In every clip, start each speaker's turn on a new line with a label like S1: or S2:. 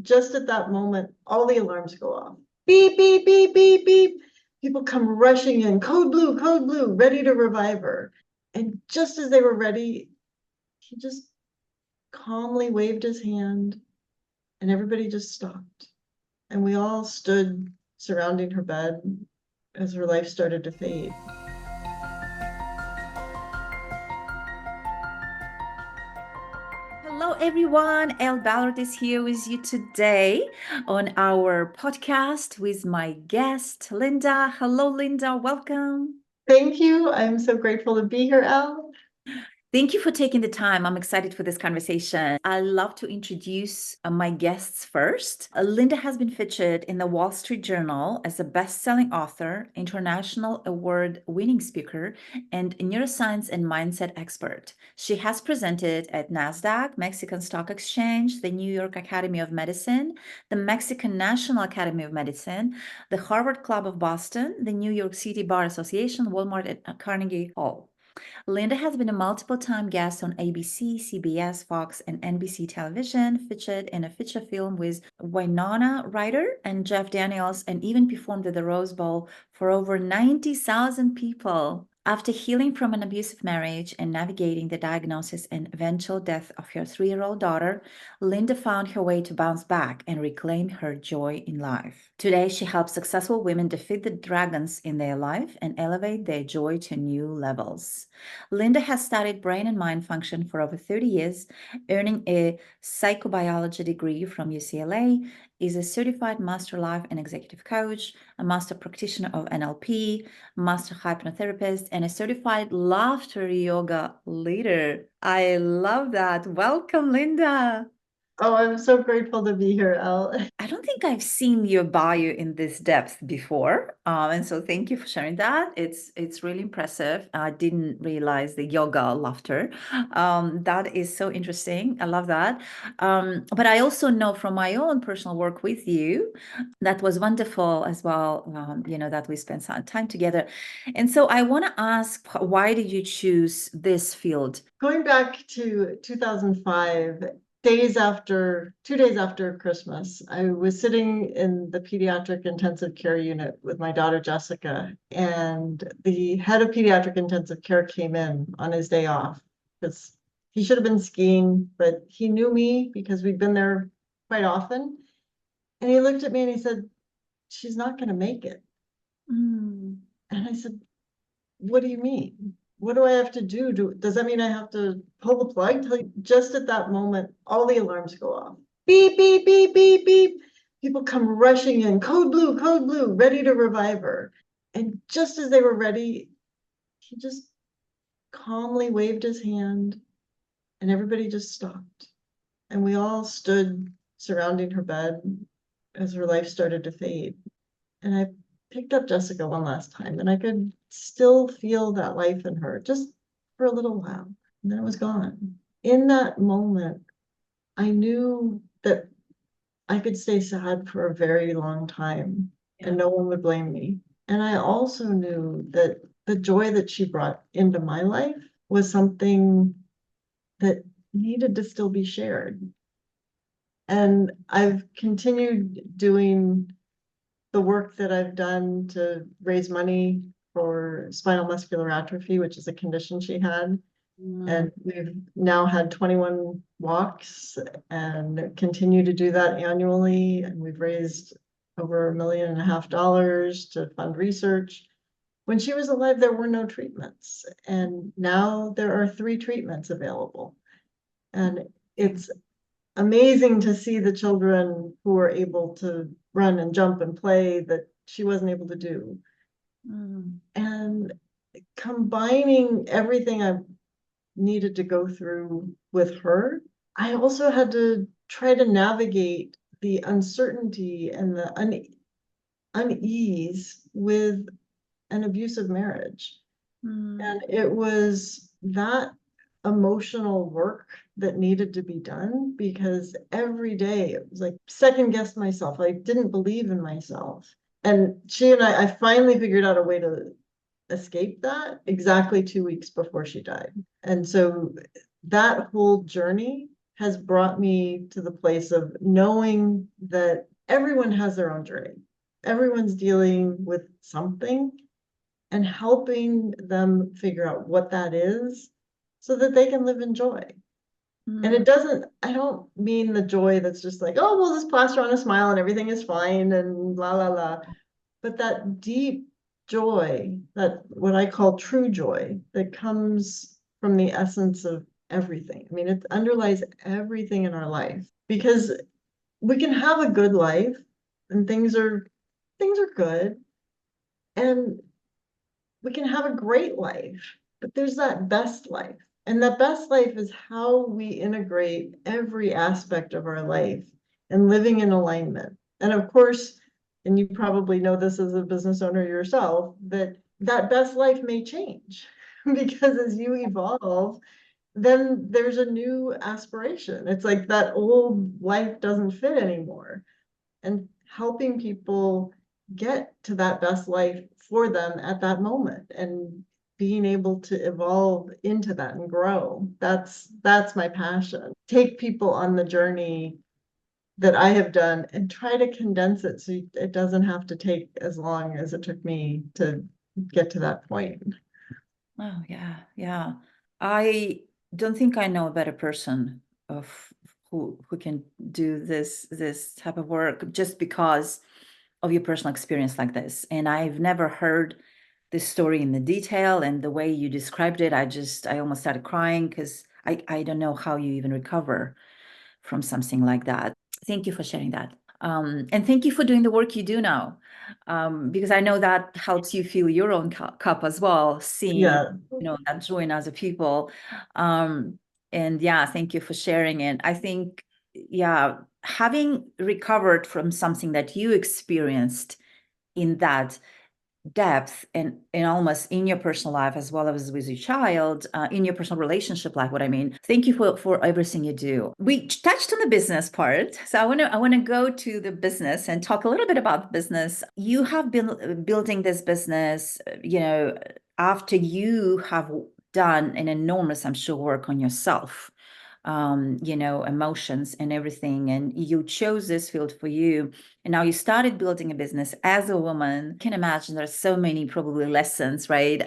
S1: just at that moment, all the alarms go off. Beep, beep, beep, beep, beep. People come rushing in, code blue, ready to revive her. And just as they were ready, he just calmly waved his hand and everybody just stopped. And we all stood surrounding her bed as her life started to fade.
S2: Hello, everyone. Elle Ballard is here with you today on our podcast with my guest, Linda. Hello, Linda. Welcome.
S1: Thank you. I'm so grateful to be here, Elle.
S2: Thank you for taking the time. I'm excited for this conversation. I love to introduce my guests first. Linda has been featured in the Wall Street Journal as a best-selling author, international award-winning speaker, and neuroscience and mindset expert. She has presented at NASDAQ, Mexican Stock Exchange, the New York Academy of Medicine, the Mexican National Academy of Medicine, the Harvard Club of Boston, the New York City Bar Association, Walmart, and Carnegie Hall. Linda has been a multiple-time guest on ABC, CBS, Fox, and NBC television, featured in a feature film with Winona Ryder and Jeff Daniels, and even performed at the Rose Bowl for over 90,000 people. After healing from an abusive marriage and navigating the diagnosis and eventual death of her 3-year-old daughter, Linda found her way to bounce back and reclaim her joy in life. Today, she helps successful women defeat the dragons in their life and elevate their joy to new levels. Linda has studied brain and mind function for over 30 years, earning a psychobiology degree from UCLA, is a certified master life and executive coach, a master practitioner of NLP, master hypnotherapist, and a certified laughter yoga leader. I love that. Welcome, Linda.
S1: Oh, I'm so grateful to be here, Elle.
S2: I don't think I've seen your bio in this depth before, and so thank you for sharing that. It's really impressive. I didn't realize the yoga laughter. That is so interesting. I love that. But I also know from my own personal work with you that was wonderful as well. That we spent some time together, and so I want to ask, why did you choose this field?
S1: Going back to 2005, 2 days after Christmas, I was sitting in the pediatric intensive care unit with my daughter Jessica, and the head of pediatric intensive care came in on his day off because he should have been skiing, but he knew me because we'd been there quite often. And he looked at me and he said, "She's not going to make it."
S2: Mm.
S1: And I said, "What do you mean? What do I have to do? Does that mean I have to pull the plug?" Just at that moment, all the alarms go off. Beep, beep, beep, beep, beep. People come rushing in, code blue, ready to revive her. And just as they were ready, he just calmly waved his hand and everybody just stopped. And we all stood surrounding her bed as her life started to fade. And I picked up Jessica one last time and I could still feel that life in her just for a little while. And then it was gone. In that moment, I knew that I could stay sad for a very long time and no one would blame me. And I also knew that the joy that she brought into my life was something that needed to still be shared. And I've continued doing the work that I've done to raise money for spinal muscular atrophy, which is a condition she had. And we've now had 21 walks and continue to do that annually. And we've raised over $1.5 million to fund research. When she was alive, there were no treatments. And now there are 3 treatments available. And it's amazing to see the children who are able to run and jump and play that she wasn't able to do. And combining everything I've needed to go through with her, I also had to try to navigate the uncertainty and the unease with an abusive marriage. And it was that emotional work that needed to be done because every day it was like second guessed myself. I didn't believe in myself. And she and I finally figured out a way to escape that exactly 2 weeks before she died. And so that whole journey has brought me to the place of knowing that everyone has their own journey. Everyone's dealing with something, and helping them figure out what that is so that they can live in joy. And it doesn't, I don't mean the joy that's just like, oh, we'll just plaster on a smile and everything is fine and la la la. But that deep joy, that what I call true joy, that comes from the essence of everything. I mean, it underlies everything in our life, because we can have a good life and things are good, and we can have a great life, but there's that best life. And that best life is how we integrate every aspect of our life and living in alignment. And of course, and you probably know this as a business owner yourself, that that best life may change because as you evolve, then there's a new aspiration. It's like that old life doesn't fit anymore. And helping people get to that best life for them at that moment, and being able to evolve into that and grow. That's my passion. Take people on the journey that I have done and try to condense it so it doesn't have to take as long as it took me to get to that point.
S2: Oh, yeah, yeah. I don't think I know a better person of who can do this type of work just because of your personal experience like this. And I've never heard this story in the detail, and the way you described it, I almost started crying because I don't know how you even recover from something like that. Thank you for sharing that. And thank you for doing the work you do now, because I know that helps you fill your own cup as well, seeing,
S1: Yeah.
S2: that joy in other people. And yeah, thank you for sharing it. I think, yeah, having recovered from something that you experienced in that depth and almost in your personal life as well as with your child, in your personal relationship life, what I mean. Thank you for everything you do. We touched on the business part, so I want to go to the business and talk a little bit about the business. You have been building this business, after you have done an enormous, I'm sure, work on yourself, emotions and everything. And you chose this field for you. And now you started building a business as a woman. I can imagine there's so many probably lessons, right?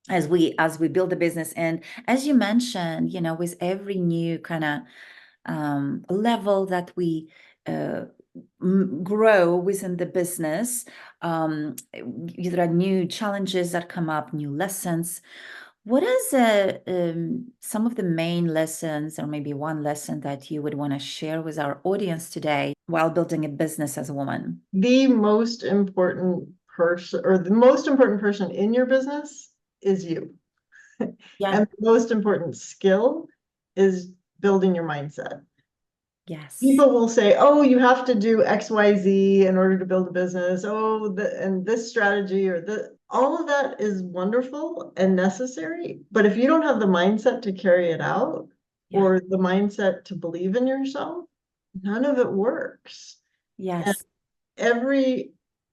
S2: As we build a business. And as you mentioned, with every new kind of level that we grow within the business, there are new challenges that come up, new lessons. What is some of the main lessons, or maybe one lesson that you would want to share with our audience today while building a business as a woman?
S1: The most important person, or the most important person in your business, is you.
S2: Yeah.
S1: And the most important skill is building your mindset.
S2: Yes.
S1: People will say, oh, you have to do XYZ in order to build a business. Oh, and this strategy or all of that is wonderful and necessary. But if you don't have the mindset to carry it out,
S2: Yeah.
S1: or the mindset to believe in yourself, none of it works. And
S2: Yes.
S1: every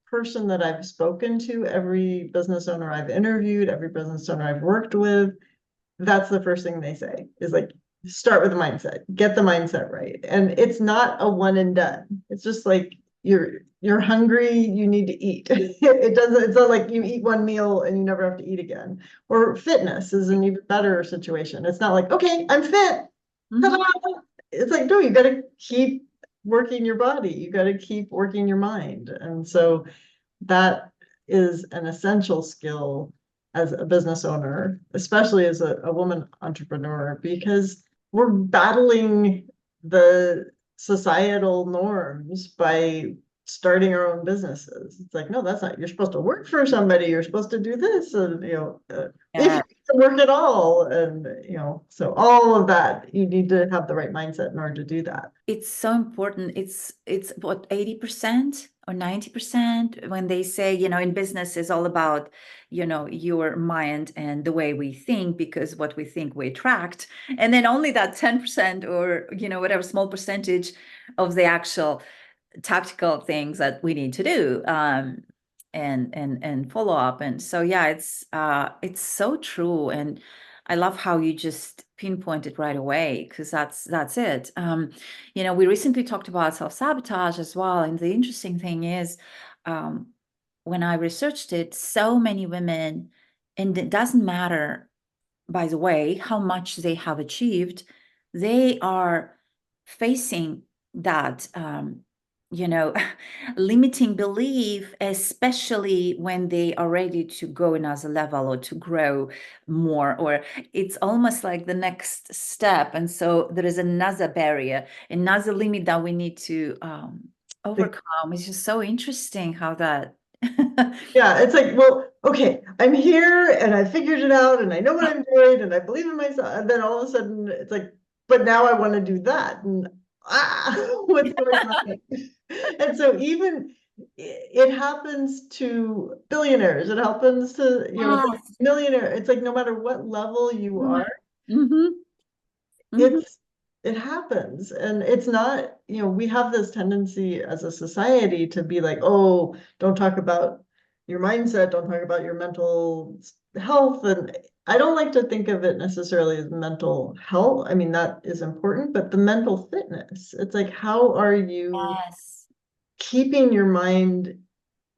S1: person that I've spoken to, every business owner I've interviewed, every business owner I've worked with, that's the first thing they say is like, start with the mindset, get the mindset right. And it's not a one and done. It's just like you're hungry, you need to eat. It's not like you eat one meal and you never have to eat again. Or fitness is an even better situation. It's not like, okay, I'm fit.
S2: Mhm.
S1: It's like, no, you got to keep working your body. You got to keep working your mind. And so that is an essential skill as a business owner, especially as a woman entrepreneur, because we're battling the societal norms by starting our own businesses. It's like, no, that's not, you're supposed to work for somebody, you're supposed to do this, and if you can work at all, and so all of that, you need to have the right mindset in order to do that.
S2: It's so important. It's what, 80% or 90% when they say, in business is all about, your mind and the way we think, because what we think we attract. And then only that 10% or, whatever small percentage of the actual tactical things that we need to do, and follow up. And so, yeah, it's so true. And I love how you just pinpointed right away, because that's it. We recently talked about self-sabotage as well, and the interesting thing is, when I researched it, so many women, and it doesn't matter, by the way, how much they have achieved, they are facing that, limiting belief, especially when they are ready to go another level or to grow more, or it's almost like the next step. And so there is another barrier, another limit that we need to overcome. It's just so interesting how that.
S1: Yeah, it's like, well, okay, I'm here and I figured it out and I know what I'm doing and I believe in myself. And then all of a sudden it's like, but now I want to do that. And what's going on? And so even it happens to billionaires, it happens to,
S2: Yes.
S1: millionaire. It's like no matter what level you are,
S2: Mm-hmm. Mm-hmm.
S1: it happens. And it's not, we have this tendency as a society to be like, oh, don't talk about your mindset, don't talk about your mental health. And I don't like to think of it necessarily as mental health. I mean, that is important, but the mental fitness, it's like, how are you
S2: Yes.
S1: keeping your mind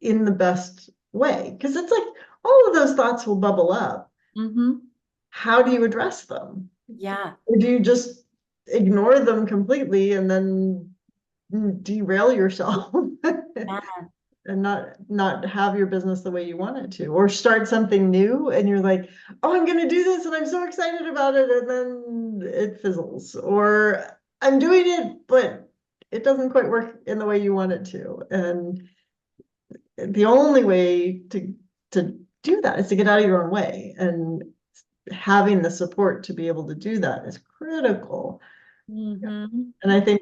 S1: in the best way? Because it's like all of those thoughts will bubble up.
S2: Mm-hmm.
S1: How do you address them?
S2: Yeah.
S1: Or do you just ignore them completely and then derail yourself
S2: Yeah.
S1: and not have your business the way you want it to, or start something new and you're like, oh, I'm going to do this and I'm so excited about it, and then it fizzles, or I'm doing it but it doesn't quite work in the way you want it to. And the only way to do that is to get out of your own way, and having the support to be able to do that is critical.
S2: Mm-hmm.
S1: And I think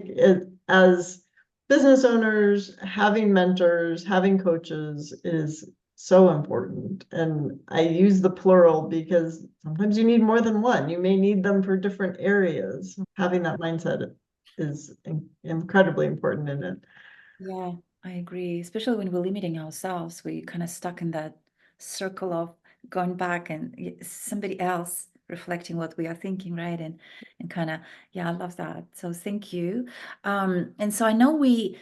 S1: as business owners, having mentors, having coaches is so important. And I use the plural because sometimes you need more than one. You may need them for different areas. Having that mindset is incredibly important in it.
S2: Yeah, I agree. Especially when we're limiting ourselves, we kind of stuck in that circle of going back and somebody else reflecting what we are thinking, right? And kind of, yeah, I love that. So thank you. And so I know we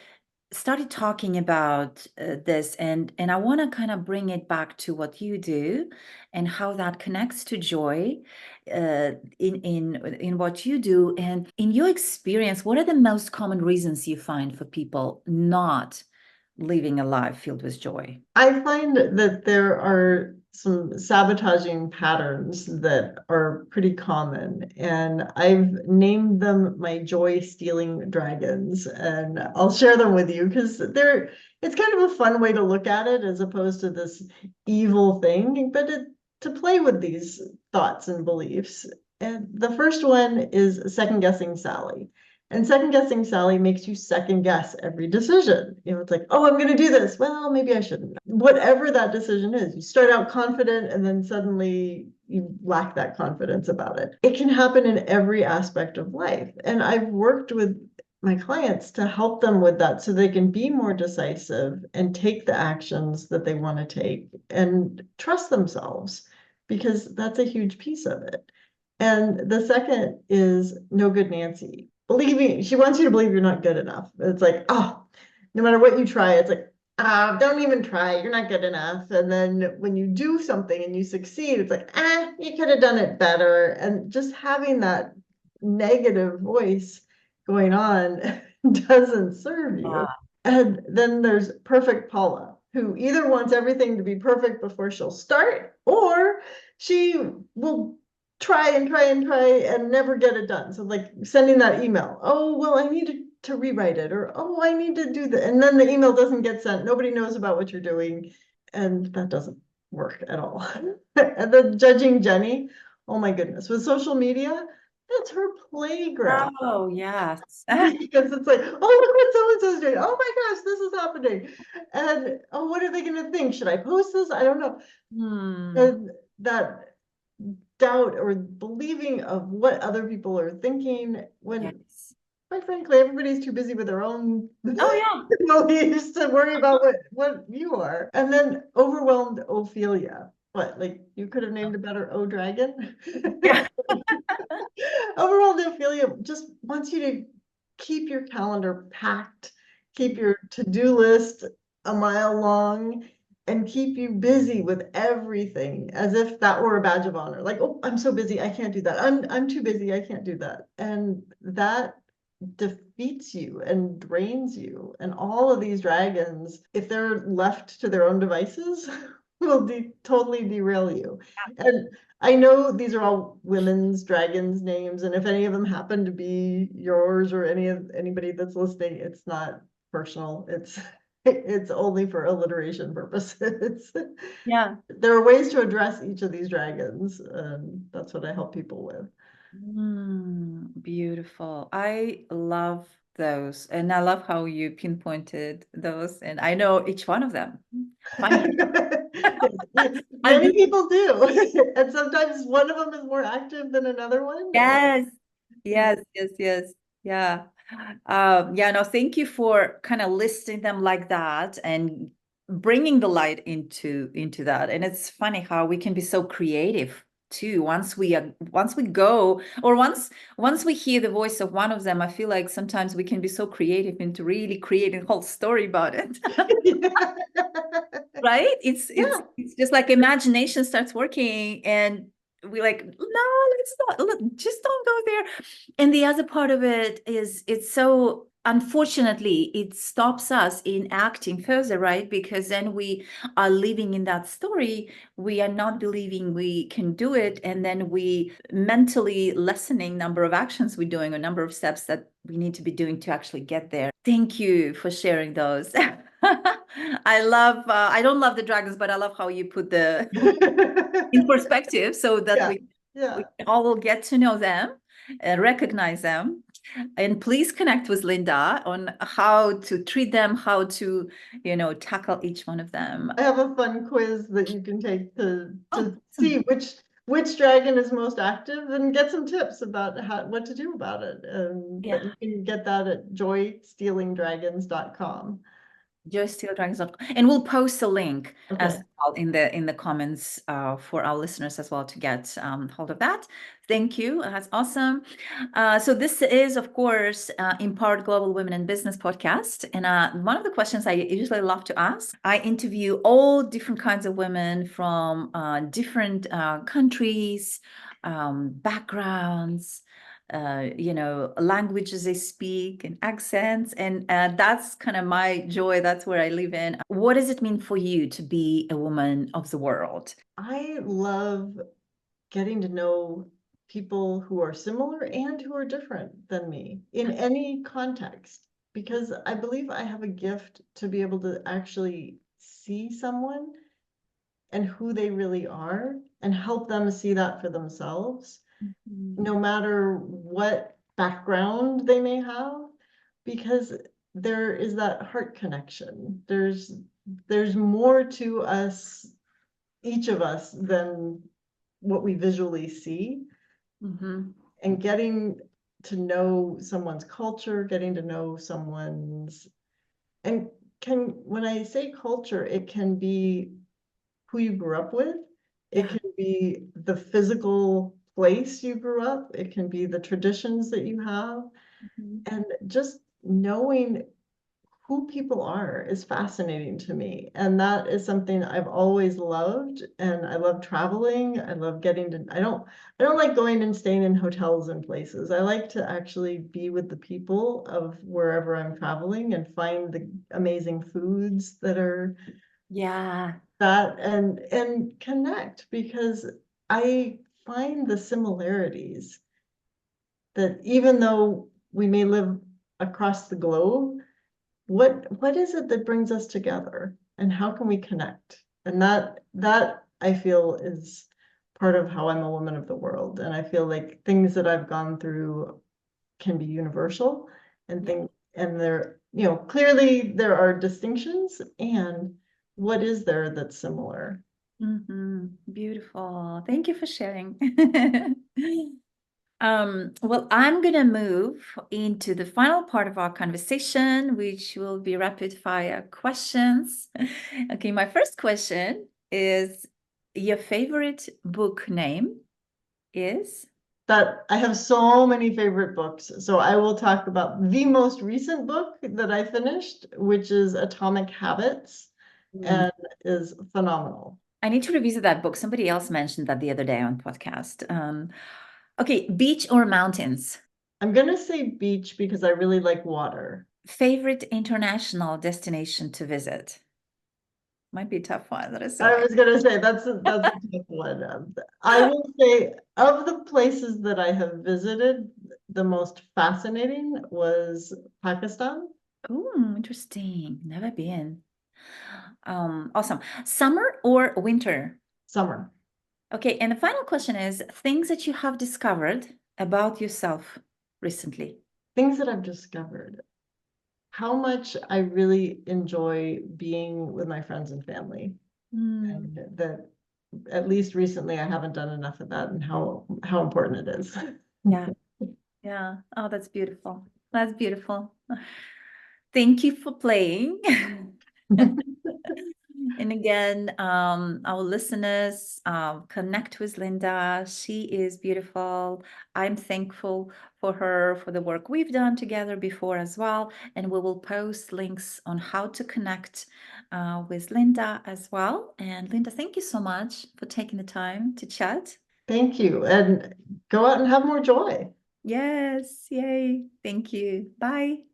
S2: started talking about this, and I want to kind of bring it back to what you do and how that connects to joy in what you do. And in your experience, what are the most common reasons you find for people not living a life filled with joy?
S1: I find that there are some sabotaging patterns that are pretty common, and I've named them my joy stealing dragons, and I'll share them with you because it's kind of a fun way to look at it as opposed to this evil thing, but to play with these thoughts and beliefs. And the first one is second guessing Sally. And second guessing Sally makes you second guess every decision. It's like, oh, I'm going to do this. Well, maybe I shouldn't. Whatever that decision is, you start out confident and then suddenly you lack that confidence about it. It can happen in every aspect of life. And I've worked with my clients to help them with that so they can be more decisive and take the actions that they want to take and trust themselves, because that's a huge piece of it. And the second is no good Nancy. Believing, she wants you to believe you're not good enough. It's like, oh, no matter what you try, it's like, don't even try, you're not good enough. And then when you do something and you succeed, it's like, you could have done it better. And just having that negative voice going on doesn't serve you. And then there's perfect Paula, who either wants everything to be perfect before she'll start, or she will try and try and try and never get it done. So like sending that email, oh, well, I need to rewrite it, or, oh, I need to do that. And then the email doesn't get sent. Nobody knows about what you're doing. And that doesn't work at all. And then judging Jenny, oh my goodness, with social media, that's her playground.
S2: Oh, yes.
S1: Because it's like, oh, look what so-and-so's doing. Oh my gosh, this is happening. And oh, what are they going to think? Should I post this? I don't know. And that doubt or believing of what other people are thinking, when
S2: Yes.
S1: quite frankly, everybody's too busy with their own
S2: Oh, yeah.
S1: beliefs to worry about what you are. And then overwhelmed Ophelia. What, like you could have named a better O dragon?
S2: Yeah.
S1: Overall, the Ophelia just wants you to keep your calendar packed, keep your to-do list a mile long, and keep you busy with everything as if that were a badge of honor. Like, oh, I'm so busy, I can't do that. I'm too busy, I can't do that. And that defeats you and drains you. And all of these dragons, if they're left to their own devices, will totally derail you. And I know these are all women's dragons names, and if any of them happen to be yours or anybody that's listening, it's not personal. It's only for alliteration purposes.
S2: Yeah.
S1: There are ways to address each of these dragons, and that's what I help people with.
S2: Beautiful. I love those. And I love how you pinpointed those. And I know each one of them. Funny.
S1: Many people do. And sometimes one of them is more active than another one.
S2: Yes. Yes, yes, yes. Yeah. Yeah, no, thank you for kind of listing them like that and bringing the light into that. And it's funny how we can be so creative too. Once we go, or once we hear the voice of one of them, I feel like sometimes we can be so creative into really creating a whole story about it. Right? It's just like imagination starts working and we're like, no, let's not, just don't go there. And the other part of it is it's so, unfortunately, it stops us in acting further, right? Because then we are living in that story. We are not believing we can do it. And then we mentally lessening number of actions we're doing, a number of steps that we need to be doing to actually get there. Thank you for sharing those. I don't love the dragons, but I love how you put the in perspective so that we all will get to know them and recognize them. And please connect with Linda on how to treat them, how to, tackle each one of them.
S1: I have a fun quiz that you can take to see which dragon is most active and get some tips about what to do about it. But you can get that at joystealingdragons.com.
S2: And we'll post a link as well in the comments for our listeners as well to get hold of that. Thank you. That's awesome. So this is, of course, Empowered Global Women in Business podcast. And one of the questions I usually love to ask, I interview all different kinds of women from different countries, backgrounds, languages they speak and accents. And that's kind of my joy. That's where I live in. What does it mean for you to be a woman of the world?
S1: I love getting to know people who are similar and who are different than me in any context, because I believe I have a gift to be able to actually see someone and who they really are and help them see that for themselves. No matter what background they may have, because there is that heart connection. There's more to us, each of us, than what we visually see. And getting to know someone's culture, getting to know someone's, and when I say culture, it can be who you grew up with. It can be the physical place you grew up. It can be the traditions that you have. And just knowing who people are is fascinating to me. And that is something I've always loved. And I love traveling. I love I don't like going and staying in hotels and places. I like to actually be with the people of wherever I'm traveling and find the amazing foods that are that and connect, because I find the similarities that even though we may live across the globe, what is it that brings us together and how can we connect? And that I feel is part of how I'm a woman of the world. And I feel like things that I've gone through can be universal and there, clearly there are distinctions, and what is there that's similar?
S2: Beautiful. Thank you for sharing. Well, I'm going to move into the final part of our conversation, which will be rapid fire questions. Okay, my first question is, Your favorite book name is?
S1: That I have so many favorite books. So I will talk about the most recent book that I finished, which is Atomic Habits, and is phenomenal.
S2: I need to revisit that book. Somebody else mentioned that the other day on podcast. Okay, beach or mountains?
S1: I'm gonna say beach because I really like water.
S2: Favorite international destination to visit? Might be a tough one. That is so.
S1: I was gonna say that's a tough one. I will say of the places that I have visited, the most fascinating was Pakistan.
S2: Oh, interesting. Never been. Awesome. Summer or winter?
S1: Summer.
S2: Okay, and the final question is things that you have discovered about yourself recently.
S1: Things that I've discovered. How much I really enjoy being with my friends and family. And that at least recently I haven't done enough of that, and how important it is.
S2: Yeah. Yeah. Oh, that's beautiful. That's beautiful. Thank you for playing. And again, our listeners, connect with Linda. She is beautiful. I'm thankful for her, for the work we've done together before as well. And we will post links on how to connect with Linda as well. And Linda, thank you so much for taking the time to chat.
S1: Thank you, and go out and have more joy.
S2: Yes, yay. Thank you. Bye.